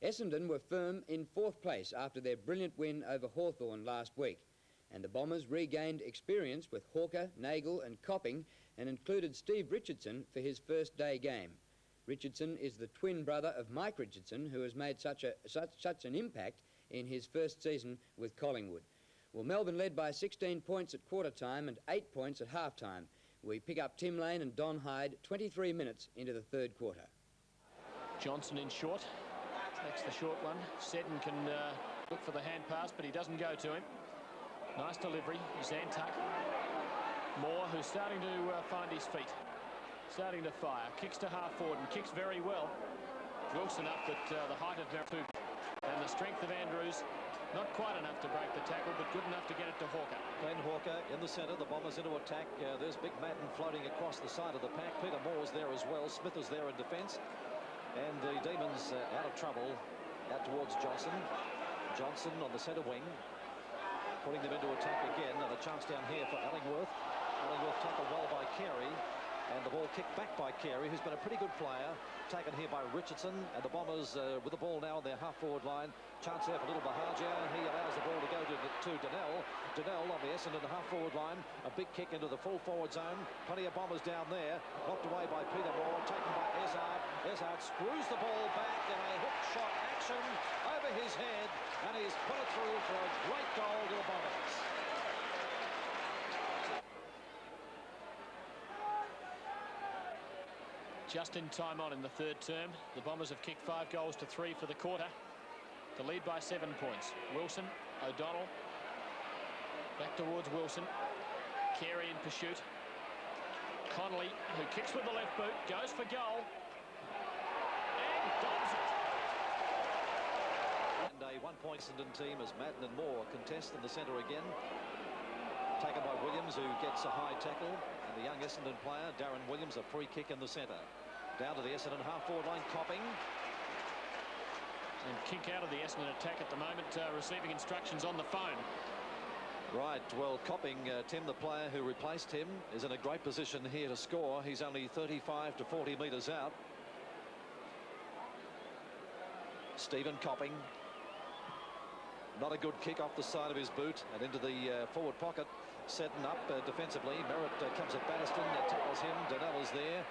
Essendon were firm in 4th place after their brilliant win over Hawthorn last week, and the Bombers regained experience with Hawker, Nagel and Copping, and included Steve Richardson for his first day game. Richardson is the twin brother of Mike Richardson, who has made such an impact in his first season with Collingwood. Well, Melbourne led by 16 points at quarter time and 8 points at half time. We pick up Tim Lane and Don Hyde 23 minutes into the 3rd quarter. Johnson in short. Takes the short one. Seddon can look for the hand pass, but he doesn't go to him. Nice delivery. Zantuck. Moore, who's starting to find his feet. Starting to fire. Kicks to half forward and kicks very well. Wilson up at the height of Merritt. And the strength of Andrews, not quite enough to break the tackle, but good enough to get it to Hawker. Glenn Hawker in the centre. The Bombers into attack. There's Big Madden floating across the side of the pack. Peter Moore's there as well. Smith is there in defence. And the Demons out of trouble, out towards Johnson. Johnson on the centre wing, putting them into attack again, and a chance down here for Allingworth. Allingworth tackled well by Carey, and the ball kicked back by Carey, who's been a pretty good player. Taken here by Richardson, and the Bombers with the ball now on their half-forward line. Chance there for little Bahagia. He allows the ball to go to Donnell. Donnell on the Essendon half-forward line. A big kick into the full-forward zone. Plenty of Bombers down there. Knocked away by Peter Moore. Taken by Ezard. Ezard screws the ball back in a hook shot action over his head, and he's put it through for a great goal to the Bombers. Just in time on in the 3rd term. The Bombers have kicked 5 goals to 3 for the quarter to lead by 7 points. Wilson, O'Donnell, back towards Wilson. Carey in pursuit. Connolly, who kicks with the left boot, goes for goal and dobs it. And a 1-point Essendon team as Madden and Moore contest in the centre again. Taken by Williams, who gets a high tackle, and the young Essendon player, Darren Williams, a free kick in the centre. Down to the Essendon half-forward line, Copping. And kick out of the Essendon attack at the moment, receiving instructions on the phone. Right, well, Copping, Tim, the player who replaced him, is in a great position here to score. He's only 35 to 40 metres out. Stephen Copping. Not a good kick off the side of his boot and into the forward pocket. Setting up defensively. Merritt comes at Batterston, tackles him. Donnell is there.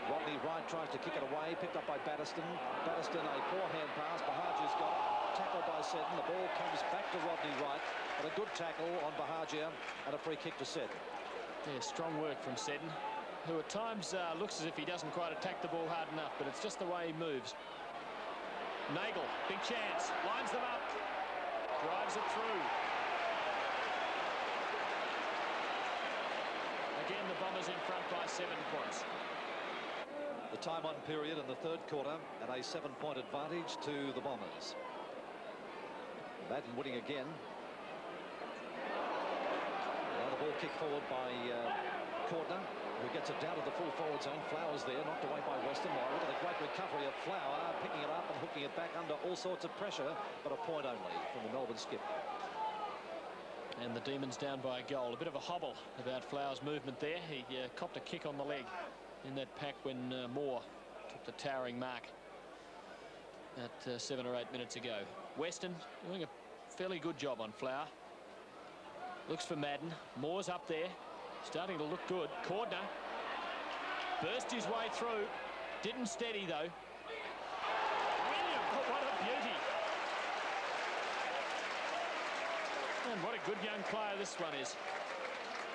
Rodney Wright tries to kick it away, picked up by Batterston. Batterston, a poor hand pass. Bahagia's got it. Tackled by Seddon. The ball comes back to Rodney Wright, but a good tackle on Bahagia and a free kick to Seddon. Yeah, strong work from Seddon, who at times looks as if he doesn't quite attack the ball hard enough, but it's just the way he moves. Nagel, big chance, lines them up, drives it through. Again, the Bombers in front by 7 points. The time-on period in the 3rd quarter, and a 7-point advantage to the Bombers. Madden winning again. Now the ball kicked forward by Cordner, who gets it down to the full forward zone. Flowers there, knocked away by Weston. Look at the great recovery of Flower, picking it up and hooking it back under all sorts of pressure, but a point only from the Melbourne skip. And the Demons down by a goal. A bit of a hobble about Flowers' movement there. He copped a kick on the leg in that pack when Moore took the towering mark at 7 or 8 minutes ago. Weston doing a fairly good job on Flower. Looks for Madden. Moore's up there, starting to look good. Cordner burst his way through. Didn't steady though. William, what a beauty. And what a good young player this one is.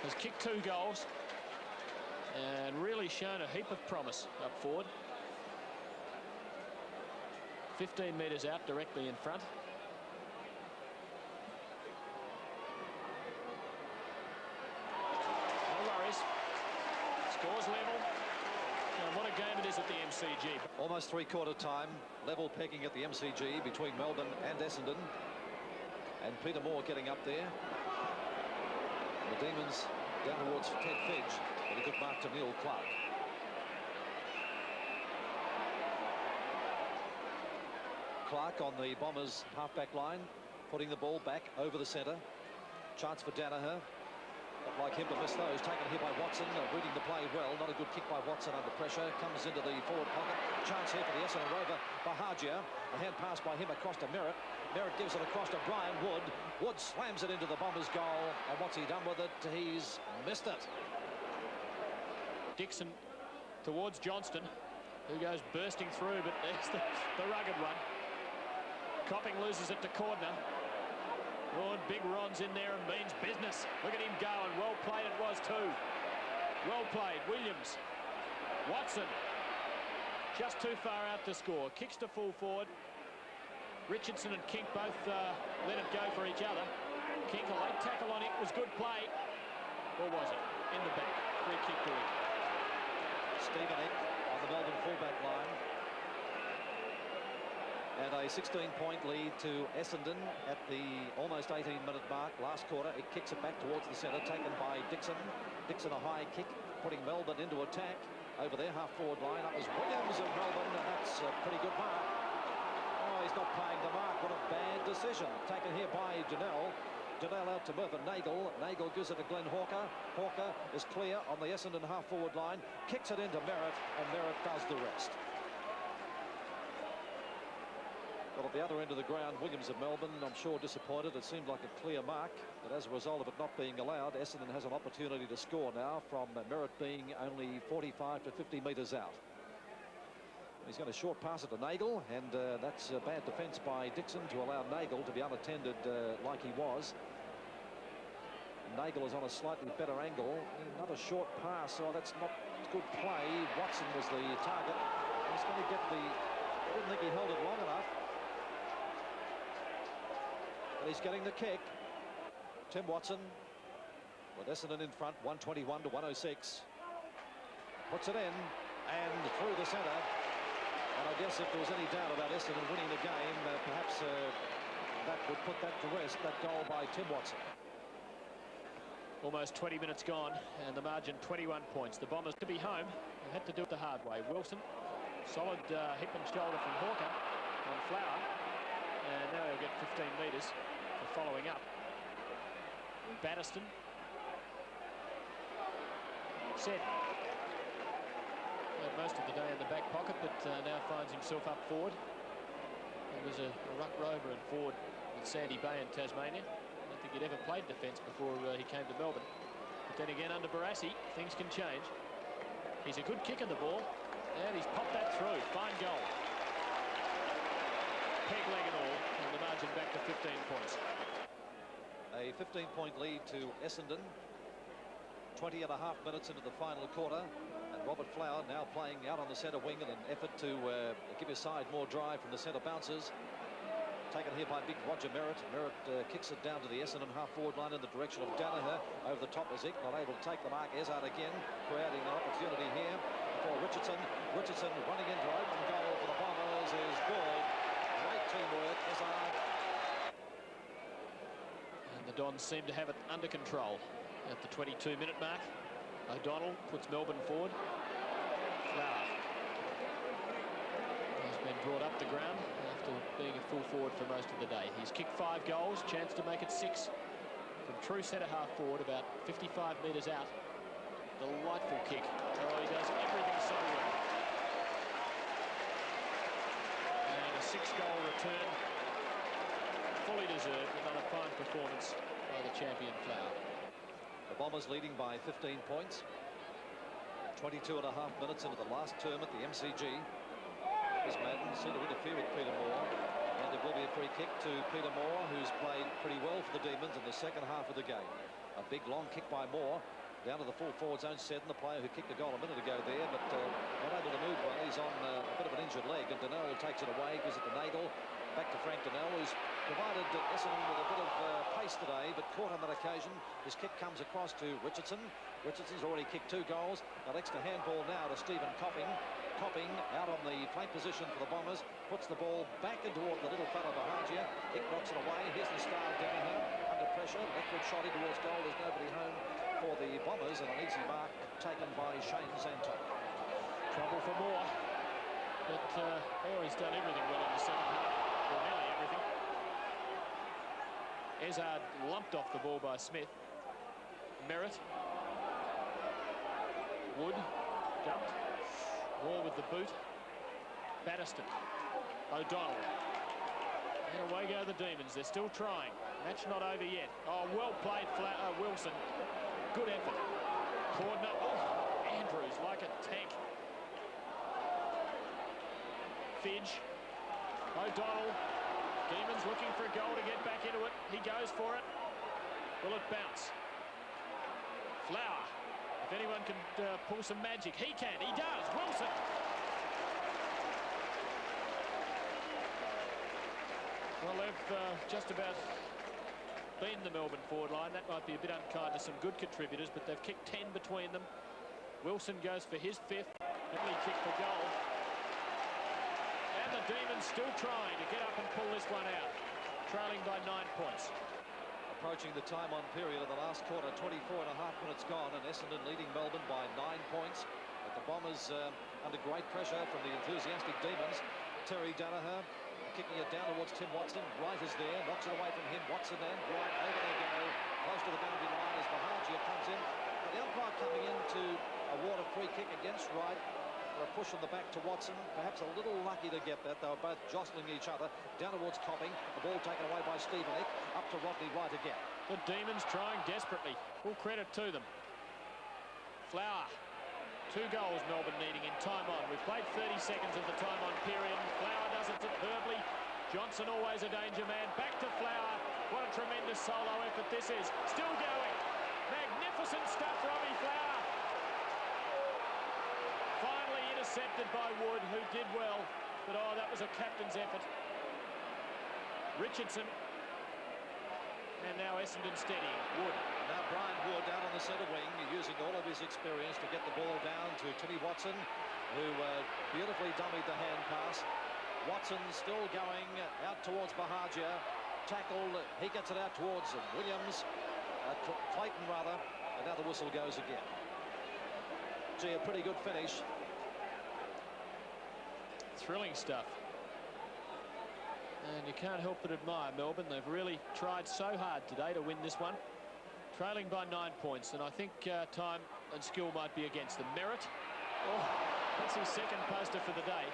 Has kicked 2 goals and really shown a heap of promise up forward. 15 metres out, directly in front. No worries. Scores level. And what a game it is at the MCG. Almost 3-quarter time, level pegging at the MCG between Melbourne and Essendon. And Peter Moore getting up there. And the Demons down towards Ted Fedge. But a good mark to Neil Clark. Clark on the Bombers half-back line, putting the ball back over the centre. Chance for Danaher. Not like him to miss those. Taken here by Watson, reading the play well. Not a good kick by Watson under pressure. Comes into the forward pocket. Chance here for the Essendon rover, Bahajia. A hand pass by him across to Merritt. Merritt gives it across to Brian Wood. Wood slams it into the Bombers' goal. And what's he done with it? He's missed it. Dixon towards Johnston, who goes bursting through, but there's the rugged one. Copping loses it to Cordner. Lord, Big Ron's in there and means business. Look at him go, and well played it was too. Well played, Williams. Watson, just too far out to score. Kicks to full forward. Richardson and Kink both let it go for each other. Kink, a late tackle on it, was good play. Or was it? In the back, free kick to him. Stevenik on the Melbourne fullback line. And a 16-point lead to Essendon at the almost 18-minute mark. Last quarter, it kicks it back towards the centre, taken by Dixon. Dixon a high kick, putting Melbourne into attack. Over their half-forward line, up is Williams of Melbourne, and that's a pretty good mark. Oh, he's not playing the mark. What a bad decision. Taken here by Janelle. Janelle out to Mervyn Nagel. Nagel gives it to Glenn Hawker. Hawker is clear on the Essendon half-forward line. Kicks it into Merritt, and Merritt does the rest. Well, at the other end of the ground, Williams of Melbourne, I'm sure disappointed. It seemed like a clear mark, but as a result of it not being allowed, Essendon has an opportunity to score now from Merritt being only 45 to 50 metres out. He's going to short pass it to Nagel, and that's a bad defence by Dixon to allow Nagel to be unattended like he was. Nagel is on a slightly better angle. Another short pass. Oh, that's not good play. Watson was the target. He's going to get the... I didn't think he held it long enough. But he's getting the kick. Tim Watson with Essendon in front, 121 to 106. Puts it in and through the centre. And I guess if there was any doubt about Essendon winning the game, perhaps that would put that to rest, that goal by Tim Watson. Almost 20 minutes gone, and the margin 21 points. The Bombers to be home. They had to do it the hard way. Wilson, solid hip and shoulder from Hawker on Flower. And now he'll get 15 metres for following up. Batterston. Set. Had most of the day in the back pocket, but now finds himself up forward. He was a ruck rover and forward with Sandy Bay in Tasmania. I don't think he'd ever played defence before he came to Melbourne. But then again, under Barassi, things can change. He's a good kick of the ball, and he's popped that through. Fine goal. Peg leg and all, and the margin back to 15 points. A 15-point lead to Essendon. 20 and a half minutes into the final quarter. And Robert Flower now playing out on the centre wing in an effort to give his side more drive from the centre bouncers. Taken here by big Roger Merritt. Merritt kicks it down to the Essendon half-forward line in the direction of Danaher. Over the top is Ick, not able to take the mark. Ezard again, creating an opportunity here for Richardson. Richardson running into open goal for the Bombers is good. Great teamwork, Ezard. And the Dons seem to have it under control at the 22-minute mark. O'Donnell puts Melbourne forward. Flower has been brought up the ground after being a full forward for most of the day. He's kicked 5 goals, chance to make it 6 from true centre half forward, about 55 metres out. Delightful kick. Oh, he does everything so well. And a 6-goal return, fully deserved. Another fine performance by the champion Flower. The Bombers leading by 15 points. 22 and a half minutes into the last term at the MCG. This Madden seemed to interfere with Peter Moore, and it will be a free kick to Peter Moore, who's played pretty well for the Demons in the second half of the game. A big long kick by Moore down to the full forward zone. Seddon, the player who kicked the goal a minute ago there, but not able to move well. He's on a bit of an injured leg, and Donnell takes it away, gives it to Nagel. Back to Frank Donnell, who's provided Essendon with a bit of pace today, but caught on that occasion. His kick comes across to Richardson. Richardson's already kicked 2 goals. An extra handball now to Stephen Copping. Copping out on the flank position for the Bombers. Puts the ball back into the little fella Bahajia. Ick knocks it away. Here's the star down here under pressure. Leftwood shot in towards goal. There's nobody home for the Bombers, and an easy mark taken by Shane Zanto. Trouble for Moore. But he's done everything well in the second half. Well, nearly everything. Ezard lumped off the ball by Smith. Merritt. Wood jumped. Moore with the boot. Batterston. O'Donnell. And away go the Demons. They're still trying. Match not over yet. Oh, well played, Wilson. Good effort. Corden up. Oh, Andrews like a tank. Fidge. O'Donnell. Demons looking for a goal to get back into it. He goes for it. Will it bounce? Flower. If anyone can pull some magic, he can. He does. Wilson. Well, they've just about been the Melbourne forward line. That might be a bit unkind to some good contributors, but they've kicked 10 between them. Wilson goes for his 5th. Heavily kicked for goal. And the Demons still trying to get up and pull this one out. Trailing by 9 points. Approaching the time-on period of the last quarter, 24.5 minutes gone, and Essendon leading Melbourne by 9 points. But the Bombers under great pressure from the enthusiastic Demons. Terry Danaher kicking it down towards Tim Watson. Wright is there, knocks it away from him. Watson then, Wright over they go, close to the boundary line as Bahagia comes in. But the umpire coming in to award a free kick against Wright for a push on the back to Watson. Perhaps a little lucky to get that. They were both jostling each other. Down towards Copping. The ball taken away by Stephen Eck. Up to Rodney Wright again. The Demons trying desperately. Full credit to them. Flower. 2 goals Melbourne needing in time on. We've played 30 seconds of the time on period. Flower does it superbly. Johnson always a danger man. Back to Flower. What a tremendous solo effort this is. Still going. Magnificent stuff, Robbie Flower. Finally intercepted by Wood, who did well. But oh, that was a captain's effort. Richardson. And now Essendon steadying. Wood. Now Brian Wood out on the centre wing, using all of his experience to get the ball down to Timmy Watson, who beautifully dummied the hand pass. Watson still going out towards Bahagia. Tackled. He gets it out towards Williams. Clayton rather. And now the whistle goes again. Gee, a pretty good finish. Thrilling stuff. And you can't help but admire Melbourne. They've really tried so hard today to win this one. Trailing by 9 points, and I think time and skill might be against them. Merritt. Oh, that's his second poster for the day.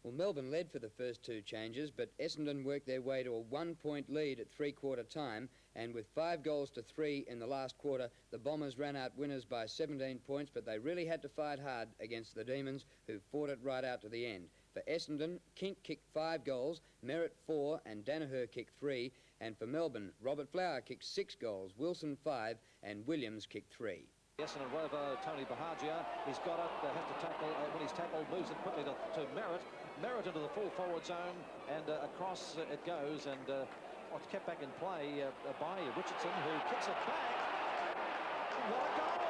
Well, Melbourne led for the first 2 changes, but Essendon worked their way to a 1-point lead at 3-quarter time, and with 5 goals to 3 in the last quarter, the Bombers ran out winners by 17 points, but they really had to fight hard against the Demons, who fought it right out to the end. For Essendon, Kink kicked 5 goals, Merritt 4, and Danaher kicked 3, and for Melbourne, Robert Flower kicked 6 goals, Wilson 5, and Williams kicked 3. Essendon rover Tony Bahagia, he's got it, has to tackle, when he's tackled, moves it quickly to Merritt. Merritt into the full forward zone, and across it goes, and it's kept back in play by Richardson, who kicks it back. What a goal!